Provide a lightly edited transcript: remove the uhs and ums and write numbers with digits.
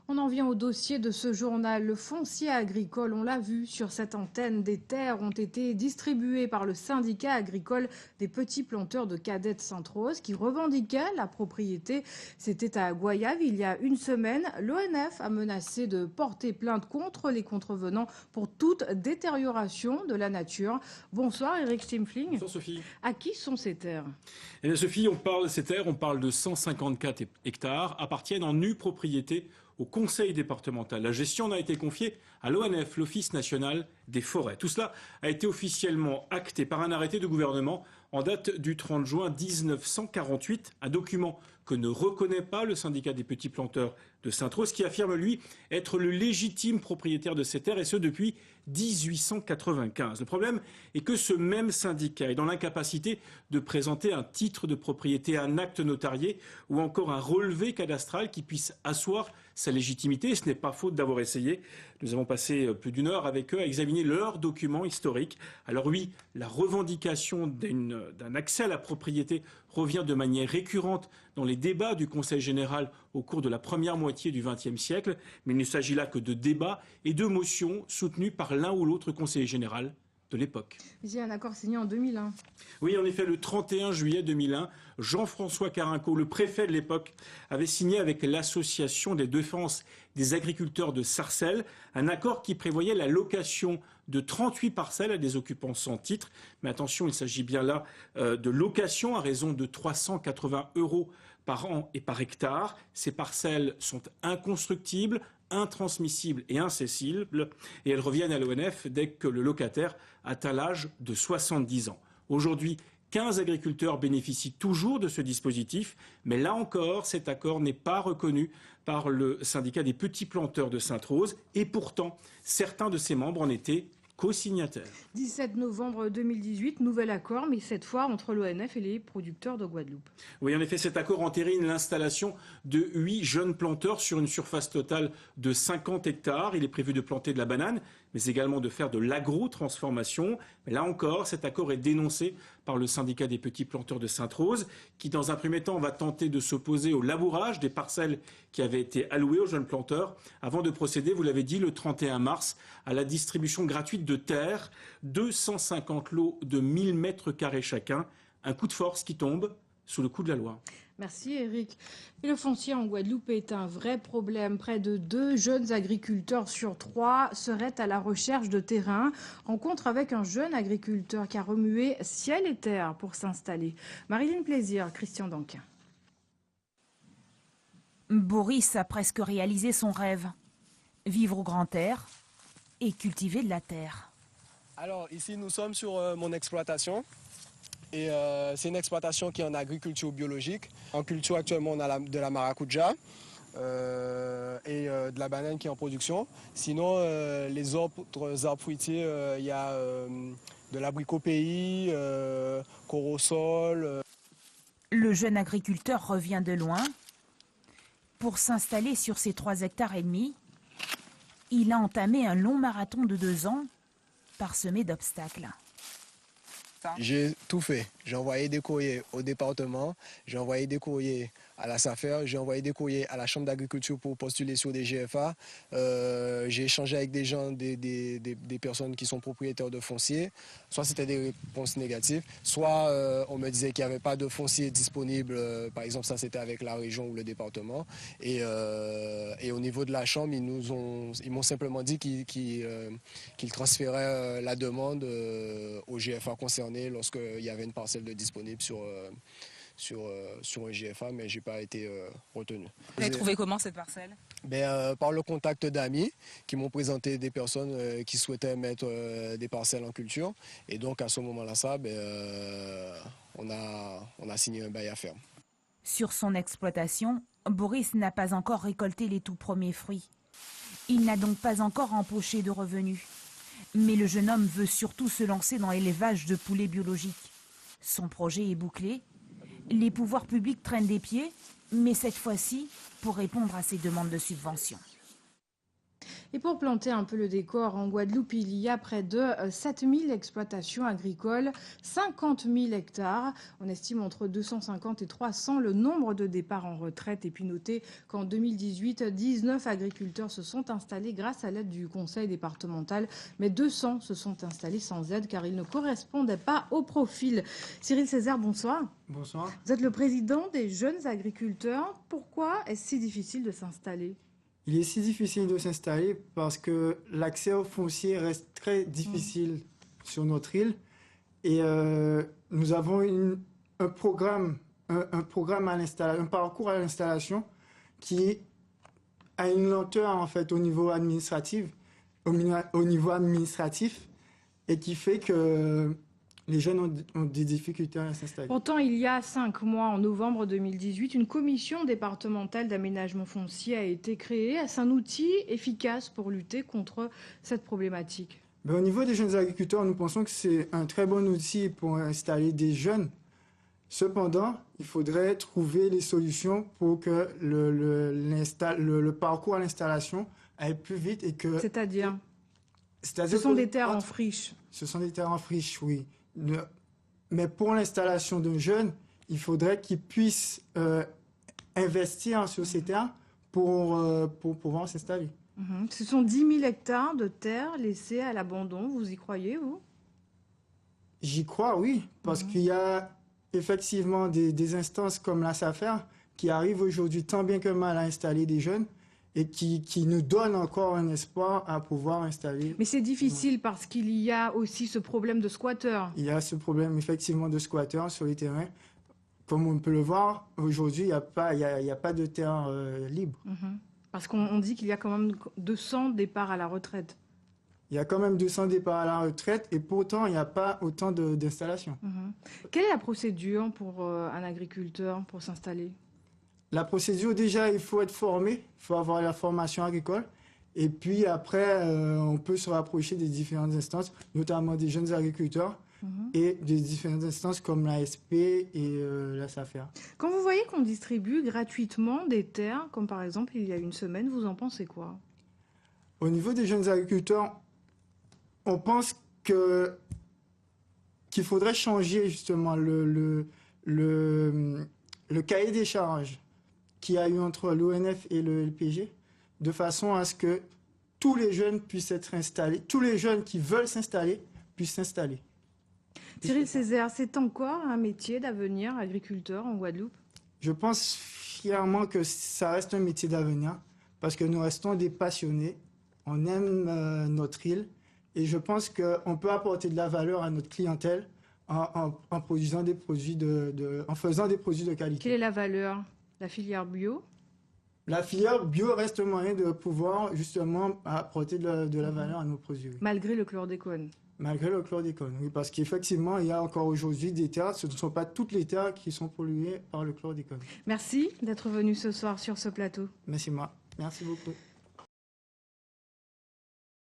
On en vient au dossier de ce journal. Le foncier agricole, on l'a vu sur cette antenne, des terres ont été distribuées par le syndicat agricole des petits planteurs de Cadette Sainte-Rose qui revendiquaient la propriété. C'était à Goyave il y a une semaine. L'ONF a menacé de porter plainte contre les contrevenants pour toute détérioration de la nature. Bonsoir Eric Stimfling. Bonsoir Sophie. À qui sont ces terres? Eh bien Sophie, ces terres, on parle de 154 hectares, appartiennent en nue propriété au conseil départemental. La gestion a été confiée à l'ONF, l'Office national des forêts. Tout cela a été officiellement acté par un arrêté de gouvernement en date du 30 juin 1948, un document que ne reconnaît pas le syndicat des petits planteurs de Sainte-Rose, qui affirme, lui, être le légitime propriétaire de ces terres, et ce depuis 1895. Le problème est que ce même syndicat est dans l'incapacité de présenter un titre de propriété, un acte notarié ou encore un relevé cadastral qui puisse asseoir sa légitimité. Et ce n'est pas faute d'avoir essayé. Nous avons passé plus d'une heure avec eux à examiner leurs documents historiques. Alors oui, la revendication d'un accès à la propriété revient de manière récurrente dans les débats du Conseil général au cours de la première moitié du XXe siècle, mais il ne s'agit là que de débats et de motions soutenues par l'un ou l'autre conseiller général de l'époque. Il y a un accord signé en 2001. Oui, en effet, le 31 juillet 2001, Jean-François Carinco, le préfet de l'époque, avait signé avec l'Association des défenses des agriculteurs de Sarcelles un accord qui prévoyait la location de 38 parcelles à des occupants sans titre. Mais attention, il s'agit bien là de location à raison de 380 € par an et par hectare. Ces parcelles sont inconstructibles, intransmissibles et incessibles, et elles reviennent à l'ONF dès que le locataire atteint l'âge de 70 ans. Aujourd'hui, 15 agriculteurs bénéficient toujours de ce dispositif, mais là encore, cet accord n'est pas reconnu par le syndicat des petits planteurs de Sainte-Rose, et pourtant, certains de ses membres en étaient co-signataires. 17 novembre 2018, nouvel accord, mais cette fois entre l'ONF et les producteurs de Guadeloupe. Oui, en effet, cet accord entérine l'installation de 8 jeunes planteurs sur une surface totale de 50 hectares. Il est prévu de planter de la banane, mais également de faire de l'agro-transformation. Mais là encore, cet accord est dénoncé par le syndicat des petits planteurs de Sainte-Rose, qui dans un premier temps va tenter de s'opposer au labourage des parcelles qui avaient été allouées aux jeunes planteurs, avant de procéder, vous l'avez dit, le 31 mars, à la distribution gratuite de terres, 250 lots de 1000 mètres carrés chacun, un coup de force qui tombe sous le coup de la loi. Merci Eric. Et le foncier en Guadeloupe est un vrai problème. Près de 2 jeunes agriculteurs sur 3 seraient à la recherche de terrain. Rencontre avec un jeune agriculteur qui a remué ciel et terre pour s'installer. Marilyn Plaisir, Christian Danquin. Boris a presque réalisé son rêve. Vivre au grand air et cultiver de la terre. Alors ici nous sommes sur mon exploitation. Et c'est une exploitation qui est en agriculture biologique. En culture actuellement on a de la maracuja et de la banane qui est en production. Sinon les autres arbres fruitiers, il y a de l'abricot pays, corosol. Le jeune agriculteur revient de loin. Pour s'installer sur ses 3,5 hectares, il a entamé un long marathon de 2 ans, parsemé d'obstacles. J'ai tout fait. J'ai envoyé des courriers au département, j'ai envoyé des courriers à la SAFER, j'ai envoyé des courriers à la Chambre d'agriculture pour postuler sur des GFA. J'ai échangé avec des gens, des personnes qui sont propriétaires de fonciers. Soit c'était des réponses négatives, soit on me disait qu'il n'y avait pas de foncier disponible. Par exemple, ça c'était avec la région ou le département. Et au niveau de la Chambre, ils m'ont simplement dit qu'ils transféraient la demande au GFA concerné lorsqu'il y avait une parcelle de disponible sur un GFA, mais je n'ai pas été retenu. Vous avez trouvé comment cette parcelle? Par le contact d'amis qui m'ont présenté des personnes qui souhaitaient mettre des parcelles en culture. Et donc à ce moment-là, on a signé un bail à ferme. Sur son exploitation, Boris n'a pas encore récolté les tout premiers fruits. Il n'a donc pas encore empoché de revenus. Mais le jeune homme veut surtout se lancer dans l'élevage de poulets biologiques. Son projet est bouclé. Les pouvoirs publics traînent des pieds, mais cette fois-ci pour répondre à ses demandes de subvention. Et pour planter un peu le décor, en Guadeloupe, il y a près de 7000 exploitations agricoles, 50 000 hectares. On estime entre 250 et 300 le nombre de départs en retraite. Et puis notez qu'en 2018, 19 agriculteurs se sont installés grâce à l'aide du conseil départemental. Mais 200 se sont installés sans aide car ils ne correspondaient pas au profil. Cyril Césaire, bonsoir. Bonsoir. Vous êtes le président des jeunes agriculteurs. Pourquoi est-ce si difficile de s'installer ? Il est si difficile de s'installer parce que l'accès au foncier reste très difficile sur notre île. Et nous avons un programme à l'installation, un parcours à l'installation qui a une lenteur en fait au niveau administratif, et qui fait que les jeunes ont des difficultés à s'installer. Pourtant, il y a 5 mois, en novembre 2018, une commission départementale d'aménagement foncier a été créée. Est-ce un outil efficace pour lutter contre cette problématique ? Au niveau des jeunes agriculteurs, nous pensons que c'est un très bon outil pour installer des jeunes. Cependant, il faudrait trouver les solutions pour que le parcours à l'installation aille plus vite et que... C'est-à-dire ce sont des terres en friche. Ce sont des terres en friche, oui. Mais pour l'installation d'un jeune, il faudrait qu'il puisse investir sur ces terres pour pouvoir s'installer. Ce sont 10 000 hectares de terres laissées à l'abandon. Vous y croyez, vous ? J'y crois, oui, parce qu'il y a effectivement des instances comme la SAFER qui arrivent aujourd'hui tant bien que mal à installer des jeunes et qui nous donnent encore un espoir à pouvoir installer. Mais c'est difficile parce qu'il y a aussi ce problème de squatteurs. Il y a ce problème effectivement de squatteurs sur les terrains. Comme on peut le voir, aujourd'hui, il n'y a pas de terre libre. Parce qu'on dit qu'il y a quand même 200 départs à la retraite. Il y a quand même 200 départs à la retraite et pourtant, il n'y a pas autant d'installations. Quelle est la procédure pour un agriculteur pour s'installer ? La procédure, déjà, il faut être formé, il faut avoir la formation agricole. Et puis après, on peut se rapprocher des différentes instances, notamment des jeunes agriculteurs et des différentes instances comme l'ASP et la SAFER. Quand vous voyez qu'on distribue gratuitement des terres, comme par exemple il y a une semaine, vous en pensez quoi ? Au niveau des jeunes agriculteurs, on pense qu'il faudrait changer justement le cahier des charges qu'il y a eu entre l'ONF et le LPG, de façon à ce que tous les jeunes puissent être installés, tous les jeunes qui veulent s'installer puissent s'installer. Cyril Césaire, c'est encore un métier d'avenir, agriculteur en Guadeloupe ? Je pense fièrement que ça reste un métier d'avenir, parce que nous restons des passionnés, on aime notre île, et je pense qu'on peut apporter de la valeur à notre clientèle en produisant des produits en faisant des produits de qualité. Quelle est la valeur ? La filière bio ? La filière bio reste un moyen de pouvoir justement apporter de la valeur à nos produits. Malgré le chlordécone ? Malgré le chlordécone, oui, parce qu'effectivement, il y a encore aujourd'hui des terres, ce ne sont pas toutes les terres qui sont polluées par le chlordécone. Merci d'être venu ce soir sur ce plateau. Merci moi. Merci beaucoup.